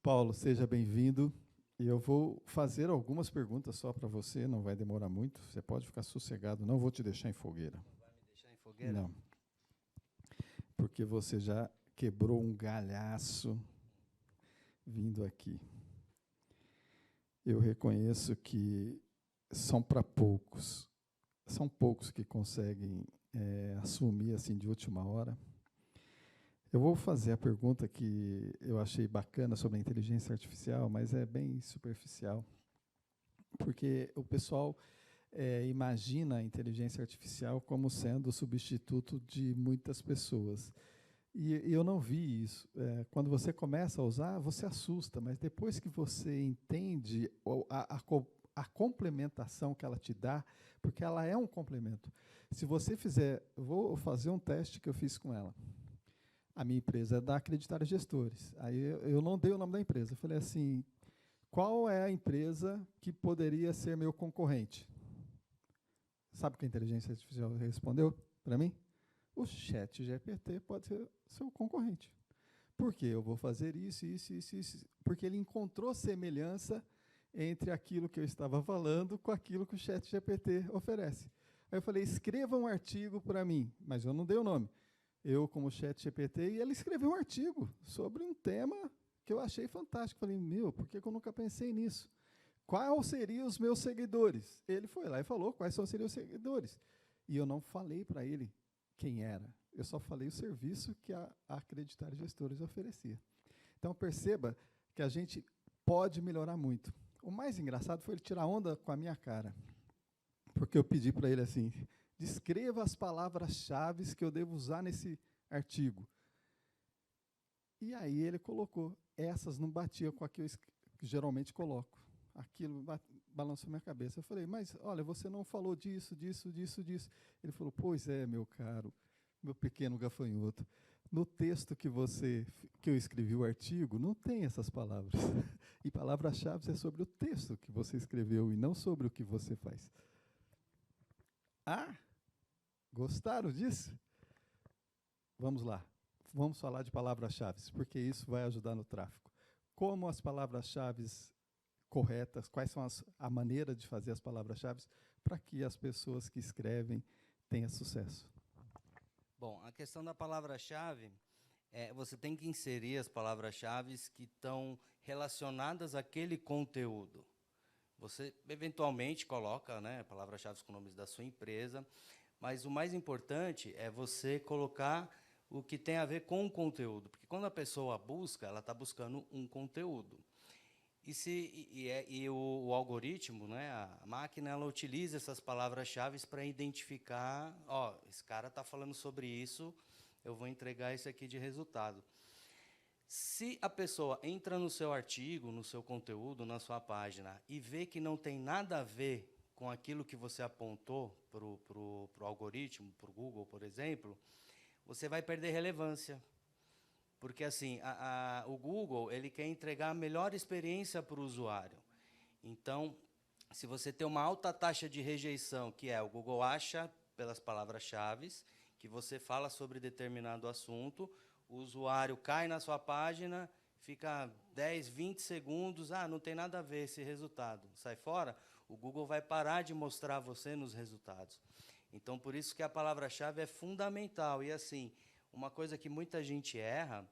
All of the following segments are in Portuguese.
Paulo, seja bem-vindo. E eu vou fazer algumas perguntas só para você, não vai demorar muito. Você pode ficar sossegado, não vou te deixar em fogueira. Não vai me deixar em fogueira? Não, porque você já quebrou um galhaço vindo aqui. Eu reconheço que são para poucos. São poucos que conseguem assumir assim de última hora. Eu vou fazer a pergunta que eu achei bacana sobre a inteligência artificial, mas é bem superficial, porque o pessoal imagina a inteligência artificial como sendo o substituto de muitas pessoas. E eu não vi isso. Quando você começa a usar, você assusta, mas depois que você entende a complementação que ela te dá, porque ela é um complemento. Se você fizer, eu vou fazer um teste que eu fiz com ela. A minha empresa é da Acreditar Gestores. Aí eu não dei o nome da empresa. Eu falei assim, qual é a empresa que poderia ser meu concorrente? Sabe o que a inteligência artificial respondeu para mim? O ChatGPT pode ser seu concorrente. Por quê? Eu vou fazer isso, isso, isso, isso. Porque ele encontrou semelhança entre aquilo que eu estava falando com aquilo que o ChatGPT oferece. Aí eu falei, escreva um artigo para mim, mas eu não dei o nome. Eu, como ChatGPT, e ele escreveu um artigo sobre um tema que eu achei fantástico. Falei, meu, por que eu nunca pensei nisso? Quais seriam os meus seguidores? Ele foi lá e falou quais seriam os seguidores. E eu não falei para ele quem era. Eu só falei o serviço que a Acreditar Gestores oferecia. Então, perceba que a gente pode melhorar muito. O mais engraçado foi ele tirar onda com a minha cara. Porque eu pedi para ele assim, descreva as palavras-chave que eu devo usar nesse artigo. E aí ele colocou. Essas não batiam com a que eu geralmente coloco. Aquilo balançou minha cabeça. Eu falei, mas olha, você não falou disso, disso, disso, disso. Ele falou, pois é, meu caro, meu pequeno gafanhoto. No texto que eu escrevi o artigo, não tem essas palavras. E palavras-chave é sobre o texto que você escreveu e não sobre o que você faz. Ah, gostaram disso? Vamos lá. Vamos falar de palavras-chave, porque isso vai ajudar no tráfego. Como as palavras-chave corretas, quais são a maneira de fazer as palavras-chave para que as pessoas que escrevem tenham sucesso? Bom, a questão da palavra-chave, você tem que inserir as palavras-chave que estão relacionadas àquele conteúdo. Você, eventualmente, coloca, né, palavras-chave com nomes da sua empresa, mas o mais importante é você colocar o que tem a ver com o conteúdo, porque quando a pessoa busca, ela está buscando um conteúdo. O algoritmo, né, a máquina, ela utiliza essas palavras-chave para identificar, ó, esse cara está falando sobre isso, eu vou entregar isso aqui de resultado. Se a pessoa entra no seu artigo, no seu conteúdo, na sua página, e vê que não tem nada a ver com aquilo que você apontou para o algoritmo, para o Google, por exemplo, você vai perder relevância. Porque assim, o Google ele quer entregar a melhor experiência para o usuário. Então, se você tem uma alta taxa de rejeição, que é o Google acha pelas palavras-chave, que você fala sobre determinado assunto, o usuário cai na sua página, fica 10, 20 segundos, não tem nada a ver esse resultado, sai fora, o Google vai parar de mostrar você nos resultados. Então, por isso que a palavra-chave é fundamental. E assim, uma coisa que muita gente erra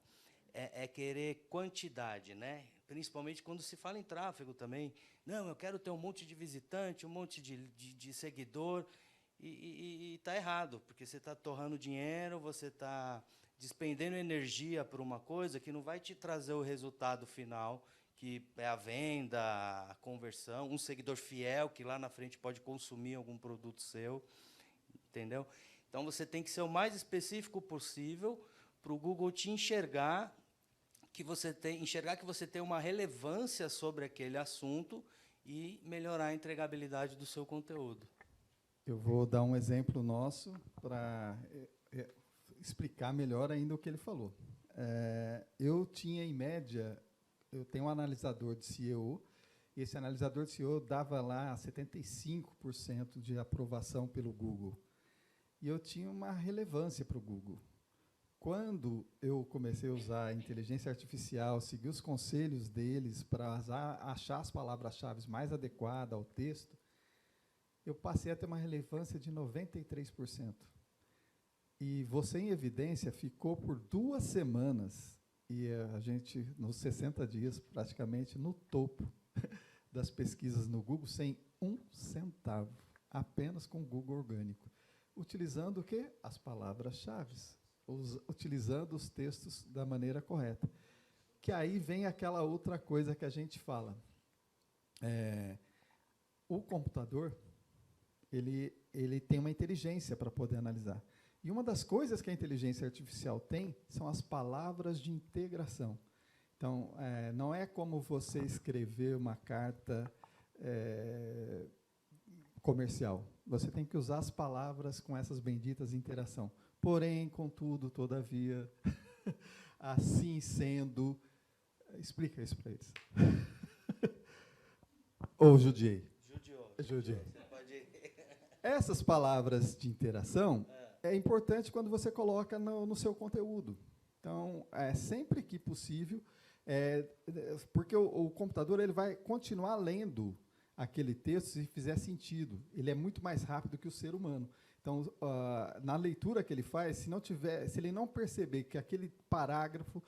é querer quantidade, né? Principalmente quando se fala em tráfego também. Não, eu quero ter um monte de visitante, um monte de seguidor, e está errado, porque você está torrando dinheiro, você está despendendo energia por uma coisa que não vai te trazer o resultado final, que é a venda, a conversão, um seguidor fiel que lá na frente pode consumir algum produto seu, entendeu? Então, você tem que ser o mais específico possível para o Google te enxergar que você tem uma relevância sobre aquele assunto e melhorar a entregabilidade do seu conteúdo. Eu vou dar um exemplo nosso para explicar melhor ainda o que ele falou. Eu tinha, em média, eu tenho um analisador de SEO, e esse analisador de SEO dava lá 75% de aprovação pelo Google. E eu tinha uma relevância para o Google. quando eu comecei a usar a inteligência artificial, seguir os conselhos deles para achar as palavras-chave mais adequadas ao texto, eu passei a ter uma relevância de 93%. E Você em Evidência ficou por 2 semanas, e a gente, nos 60 dias, praticamente no topo das pesquisas no Google, sem 1 centavo, apenas com o Google orgânico. Utilizando o quê? As palavras-chave, utilizando os textos da maneira correta. Que aí vem aquela outra coisa que a gente fala. O computador, ele tem uma inteligência para poder analisar. E uma das coisas que a inteligência artificial tem são as palavras de integração. Então, não é como você escrever uma carta comercial. Você tem que usar as palavras com essas benditas interação. Porém, contudo, todavia, assim sendo... Explica isso para eles. Ou judiei? Judiei. Essas palavras de interação é importante quando você coloca no seu conteúdo. Então, sempre que possível, porque o computador ele vai continuar lendo aquele texto se fizer sentido. Ele é muito mais rápido que o ser humano. Então, na leitura que ele faz, se ele não perceber que aquele parágrafo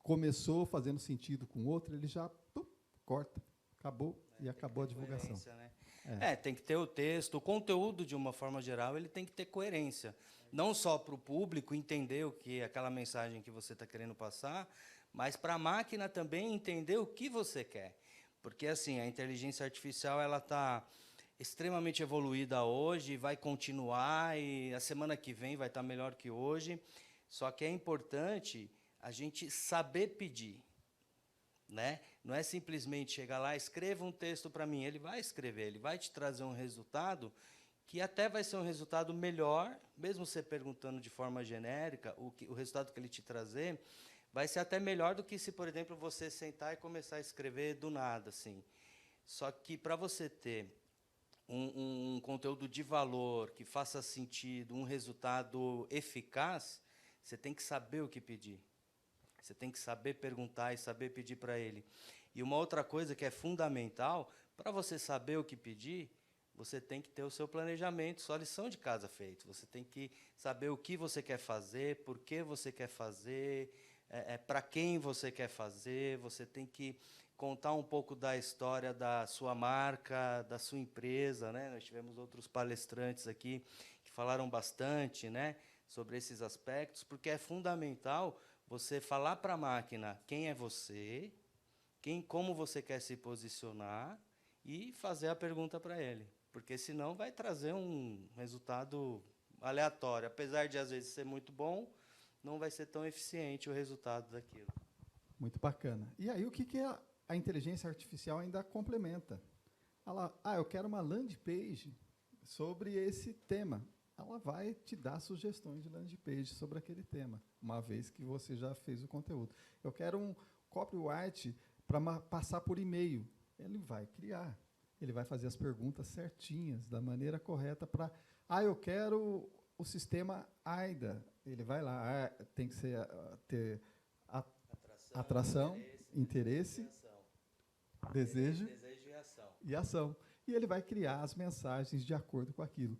começou fazendo sentido com o outro, ele já corta, acabou e acabou a divulgação. Né? Tem que ter o texto, o conteúdo, de uma forma geral, ele tem que ter coerência. Não só para o público entender o que aquela mensagem que você está querendo passar, mas para a máquina também entender o que você quer. Porque, assim, a inteligência artificial ela está extremamente evoluída hoje, vai continuar, e a semana que vem vai estar melhor que hoje. Só que é importante a gente saber pedir. Né? Não é simplesmente chegar lá, escreva um texto para mim. Ele vai escrever, ele vai te trazer um resultado que até vai ser um resultado melhor, mesmo você perguntando de forma genérica, o resultado que ele te trazer vai ser até melhor do que se, por exemplo, você sentar e começar a escrever do nada. Assim. Só que para você ter um conteúdo de valor, que faça sentido, um resultado eficaz, você tem que saber o que pedir. Você tem que saber perguntar e saber pedir para ele. E uma outra coisa que é fundamental, para você saber o que pedir, você tem que ter o seu planejamento, sua lição de casa feita. Você tem que saber o que você quer fazer, por que você quer fazer, para quem você quer fazer. Você tem que contar um pouco da história da sua marca, da sua empresa. Né? Nós tivemos outros palestrantes aqui que falaram bastante, né, sobre esses aspectos, porque é fundamental você falar para a máquina quem é você, como você quer se posicionar e fazer a pergunta para ele. Porque senão vai trazer um resultado aleatório. Apesar de, às vezes, ser muito bom, não vai ser tão eficiente o resultado daquilo. Muito bacana. E aí, o que a inteligência artificial ainda complementa? Ela, eu quero uma landing page sobre esse tema. Ela vai te dar sugestões de landing page sobre aquele tema, uma vez que você já fez o conteúdo. Eu quero um copyright para passar por e-mail. Ele vai criar. Ele vai fazer as perguntas certinhas, da maneira correta para... eu quero o sistema AIDA. Ele vai lá, tem que ter atração, interesse, desejo e ação. E ele vai criar as mensagens de acordo com aquilo.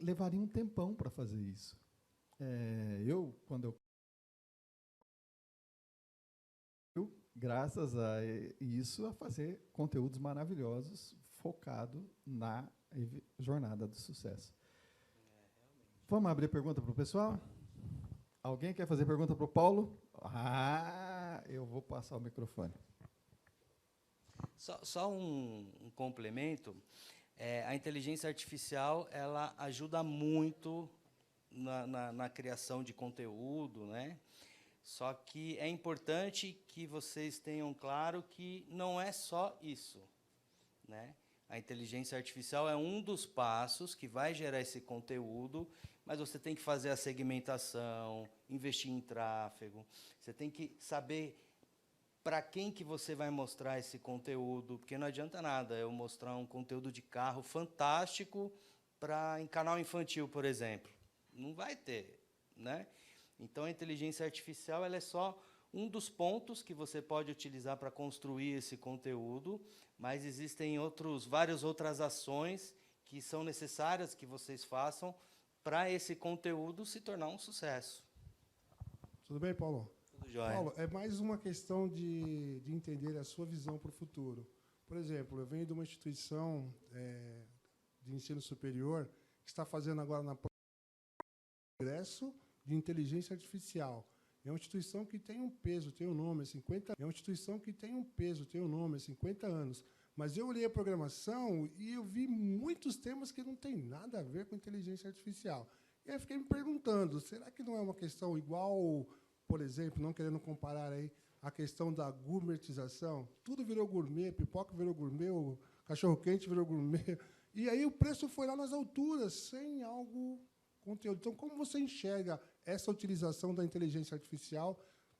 Levaria um tempão para fazer isso. Quando graças a isso, a fazer conteúdos maravilhosos focado na jornada do sucesso. Vamos abrir pergunta para o pessoal? Alguém quer fazer pergunta para o Paulo? Eu vou passar o microfone. Só um complemento. A inteligência artificial ela ajuda muito na criação de conteúdo, né? Só que é importante que vocês tenham claro que não é só isso, né? A inteligência artificial é um dos passos que vai gerar esse conteúdo, mas você tem que fazer a segmentação, investir em tráfego, você tem que saber para quem que você vai mostrar esse conteúdo, porque não adianta nada eu mostrar um conteúdo de carro fantástico em canal infantil, por exemplo. Não vai ter, né? Então, a inteligência artificial ela é só um dos pontos que você pode utilizar para construir esse conteúdo, mas existem várias outras ações que são necessárias que vocês façam para esse conteúdo se tornar um sucesso. Tudo bem, Paulo? Tudo jóia. Paulo, é mais uma questão de entender a sua visão para o futuro. Por exemplo, eu venho de uma instituição de ensino superior que está fazendo agora na Congresso de Inteligência Artificial. É uma instituição que tem um peso, tem um nome, 50. É uma instituição que tem um peso, tem um nome, 50 anos. Mas eu olhei a programação e eu vi muitos temas que não têm nada a ver com inteligência artificial. E aí eu fiquei me perguntando, será que não é uma questão igual, por exemplo, não querendo comparar aí, a questão da gourmetização? Tudo virou gourmet, pipoca virou gourmet, o cachorro-quente virou gourmet. E aí o preço foi lá nas alturas, sem algo conteúdo. Então, como você enxerga essa utilização da inteligência artificial,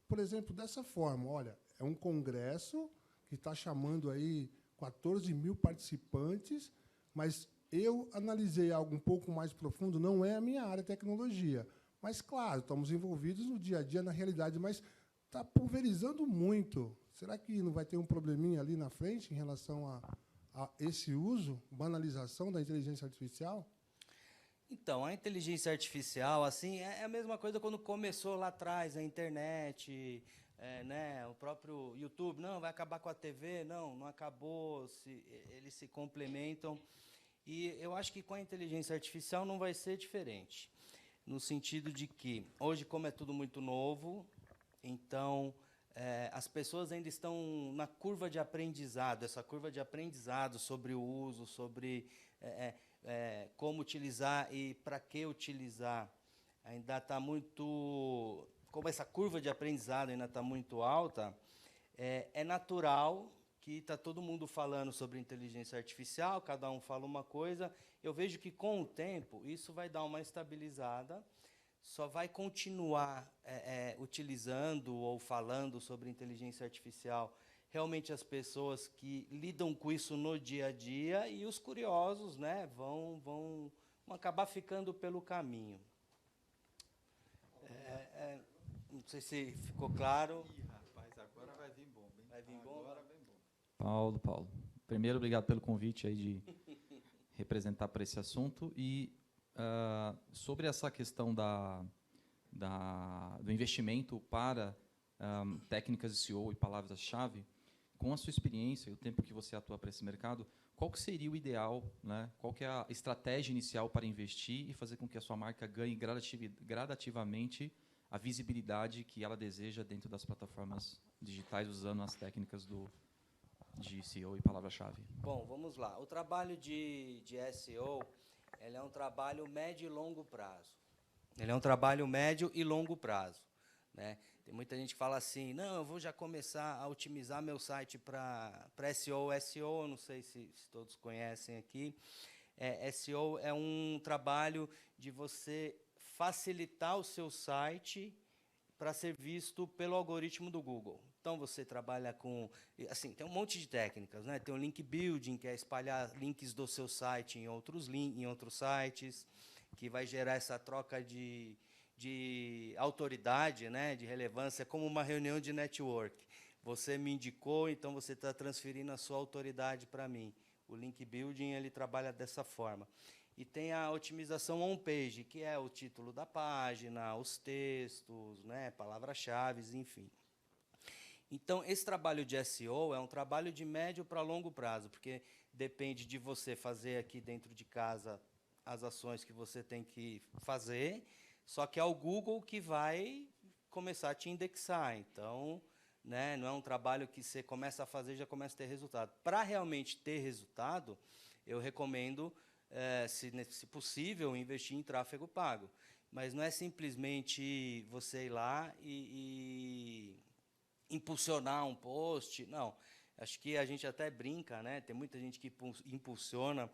por exemplo, dessa forma? Olha, é um congresso que está chamando aí 14 mil participantes, mas eu analisei algo um pouco mais profundo, não é a minha área de tecnologia, mas, claro, estamos envolvidos no dia a dia, na realidade, mas está pulverizando muito. Será que não vai ter um probleminha ali na frente em relação a esse uso, banalização da inteligência artificial? Então, a inteligência artificial, assim, é a mesma coisa quando começou lá atrás, a internet, né, o próprio YouTube. Não, vai acabar com a TV? Não, não acabou, eles se complementam. E eu acho que com a inteligência artificial não vai ser diferente, no sentido de que, hoje, como é tudo muito novo, então, as pessoas ainda estão na curva de aprendizado, essa curva de aprendizado sobre o uso, sobre como utilizar e para que utilizar, ainda está muito... Como essa curva de aprendizado ainda está muito alta, é natural que está todo mundo falando sobre inteligência artificial, cada um fala uma coisa. Eu vejo que, com o tempo, isso vai dar uma estabilizada, só vai continuar utilizando ou falando sobre inteligência artificial realmente as pessoas que lidam com isso no dia a dia, e os curiosos, né, vão acabar ficando pelo caminho. Não sei se ficou claro. Ih, rapaz, agora vai vir bom. Hein? Vai vir bom? Agora vem bom. Paulo, primeiro, obrigado pelo convite aí de representar para esse assunto. E sobre essa questão do investimento para técnicas de SEO e palavras-chave, com a sua experiência e o tempo que você atua para esse mercado, qual que seria o ideal, né? Qual que é a estratégia inicial para investir e fazer com que a sua marca ganhe gradativamente a visibilidade que ela deseja dentro das plataformas digitais, usando as técnicas de SEO e palavra-chave? Bom, vamos lá. O trabalho de SEO, ele é um trabalho médio e longo prazo. Ele é um trabalho médio e longo prazo, né? Tem muita gente que fala assim, não, eu vou já começar a otimizar meu site para SEO. SEO, não sei se todos conhecem aqui, SEO é um trabalho de você facilitar o seu site para ser visto pelo algoritmo do Google. Então, você trabalha com... Assim, tem um monte de técnicas, né? Tem o link building, que é espalhar links do seu site em outros sites, que vai gerar essa troca de autoridade, né, de relevância, como uma reunião de network. Você me indicou, então você está transferindo a sua autoridade para mim. O link building, ele trabalha dessa forma. E tem a otimização on-page, que é o título da página, os textos, né, palavras-chave, enfim. Então, esse trabalho de SEO é um trabalho de médio para longo prazo, porque depende de você fazer aqui dentro de casa as ações que você tem que fazer, só que é o Google que vai começar a te indexar. Então, né, não é um trabalho que você começa a fazer e já começa a ter resultado. Para realmente ter resultado, eu recomendo, se possível, investir em tráfego pago. Mas não é simplesmente você ir lá e impulsionar um post, não. Acho que a gente até brinca, né? Tem muita gente que impulsiona.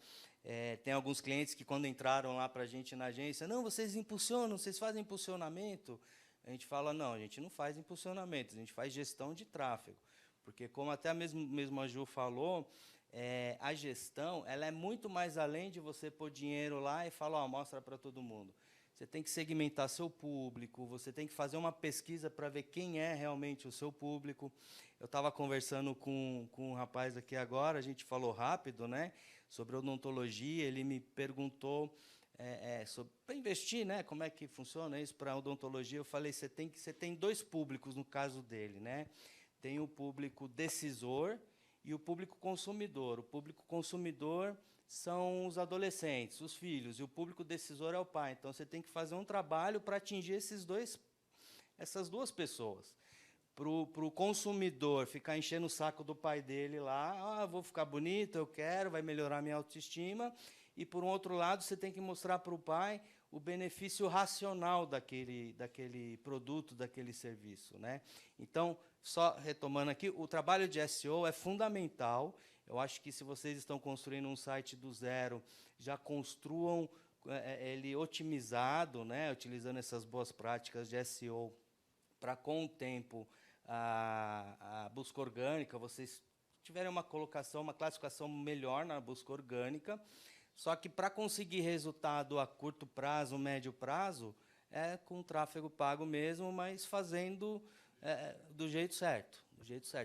Tem alguns clientes que, quando entraram lá para a gente na agência, não, vocês impulsionam, vocês fazem impulsionamento. A gente fala, não, a gente não faz impulsionamento, a gente faz gestão de tráfego. Porque, como até mesmo a Ju falou, a gestão ela é muito mais além de você pôr dinheiro lá e falar, ó, mostra para todo mundo. Você tem que segmentar seu público, você tem que fazer uma pesquisa para ver quem é realmente o seu público. Eu estava conversando com um rapaz aqui agora, a gente falou rápido, né, sobre odontologia, ele me perguntou para investir, né, como é que funciona isso para odontologia. Eu falei, você tem dois públicos no caso dele, né? Tem o público decisor e o público consumidor. O público consumidor são os adolescentes, os filhos, e o público decisor é o pai. Então, você tem que fazer um trabalho para atingir essas duas pessoas. Para o consumidor ficar enchendo o saco do pai dele lá, vou ficar bonito, eu quero, vai melhorar minha autoestima. E, por um outro lado, você tem que mostrar para o pai o benefício racional daquele produto, daquele serviço, né? Então, só retomando aqui, o trabalho de SEO é fundamental. Eu acho que, se vocês estão construindo um site do zero, já construam ele otimizado, né, utilizando essas boas práticas de SEO, para, com o tempo, a busca orgânica, vocês tiverem uma classificação melhor na busca orgânica. Só que, para conseguir resultado a curto prazo, médio prazo, com tráfego pago mesmo, mas fazendo do jeito certo.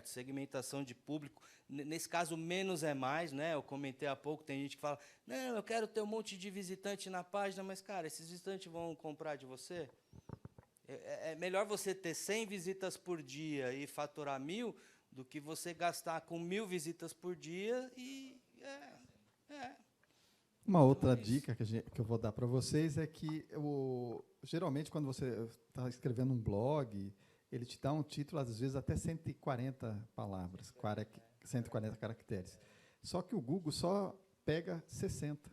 Segmentação de público. Nesse caso, menos é mais, né? Eu comentei há pouco, tem gente que fala, não, eu quero ter um monte de visitante na página, mas, cara, esses visitantes vão comprar de você? É melhor você ter 100 visitas por dia e faturar 1.000 do que você gastar com 1.000 visitas por dia e... Uma outra dica que eu vou dar para vocês é que, geralmente, quando você está escrevendo um blog, ele te dá um título, às vezes, até 140 palavras, 140 caracteres. Só que o Google só pega 60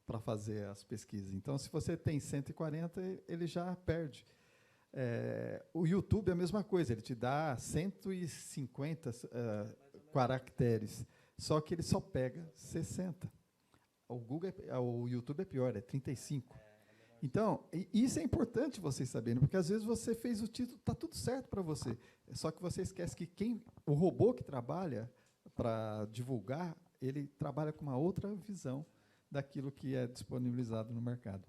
para fazer as pesquisas. Então, se você tem 140, ele já perde. O YouTube é a mesma coisa, ele te dá 150 caracteres, só que ele só pega 60. O YouTube é pior, é 35. Então, isso é importante vocês saberem, porque, às vezes, você fez o título, está tudo certo para você, só que você esquece que o robô que trabalha para divulgar, ele trabalha com uma outra visão daquilo que é disponibilizado no mercado.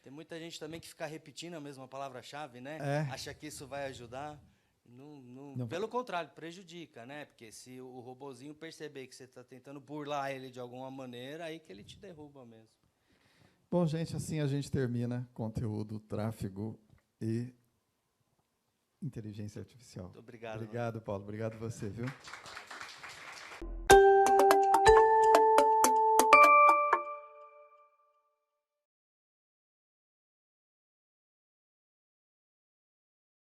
Tem muita gente também que fica repetindo a mesma palavra-chave, né? Acha que isso vai ajudar. Não. Pelo contrário, prejudica, né? Porque, se o robozinho perceber que você está tentando burlar ele de alguma maneira, aí que ele te derruba mesmo. Bom, gente, assim a gente termina conteúdo, tráfego e inteligência artificial. Muito obrigado. Obrigado, Paulo. Obrigado você, viu?